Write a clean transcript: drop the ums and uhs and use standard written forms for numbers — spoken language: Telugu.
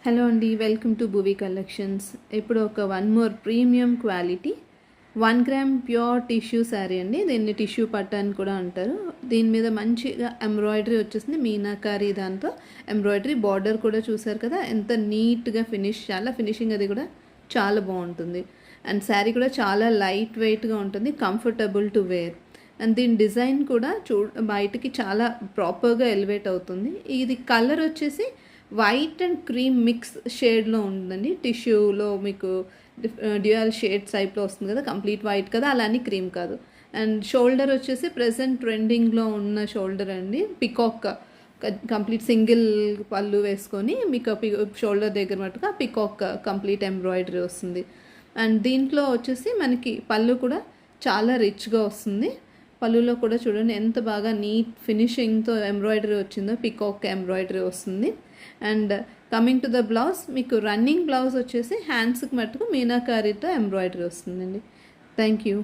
హలో అండి, వెల్కమ్ టు భువి కలెక్షన్స్. ఇప్పుడు ఒక one more premium quality 1 gram pure tissue sari అండి. దీన్ని టిష్యూ పట్టు అని కూడా అంటారు. దీని మీద మంచిగా ఎంబ్రాయిడరీ వచ్చేసింది, మీనాకారి దాంతో ఎంబ్రాయిడరీ. బార్డర్ కూడా చూసారు కదా, ఎంత నీట్గా చాలా ఫినిషింగ్ అది కూడా చాలా బాగుంటుంది. అండ్ శారీ కూడా చాలా లైట్ వెయిట్గా ఉంటుంది, కంఫర్టబుల్ టు వేర్. అండ్ దీని డిజైన్ కూడా బయటికి చాలా ప్రాపర్గా ఎలివేట్ అవుతుంది. ఇది కలర్ వచ్చేసి వైట్ అండ్ క్రీమ్ మిక్స్ షేడ్లో ఉందండి. టిష్యూలో మీకు డ్యూయల్ షేడ్స్ టైప్లో వస్తుంది కదా, కంప్లీట్ వైట్ కదా, అలానే క్రీమ్ కాదు. అండ్ షోల్డర్ వచ్చేసి ప్రెసెంట్ ట్రెండింగ్లో ఉన్న షోల్డర్ అండి. పికాక్ కంప్లీట్ సింగిల్ పళ్ళు వేసుకొని మీకు షోల్డర్ దగ్గర మటుగా పికాక్ కంప్లీట్ ఎంబ్రాయిడరీ వస్తుంది. అండ్ దీంట్లో వచ్చేసి మనకి పళ్ళు కూడా చాలా రిచ్గా వస్తుంది. పళ్ళులో కూడా చూడండి ఎంత బాగా నీట్ ఫినిషింగ్తో ఎంబ్రాయిడరీ వచ్చిందో, పికాక్ ఎంబ్రాయిడరీ వస్తుంది. And coming to the blouse, మీకు రన్నింగ్ బ్లౌజ్ వచ్చేసి హ్యాండ్స్కి మట్టుకు మీనాకారీతో ఎంబ్రాయిడరీ వస్తుందండి. Thank you.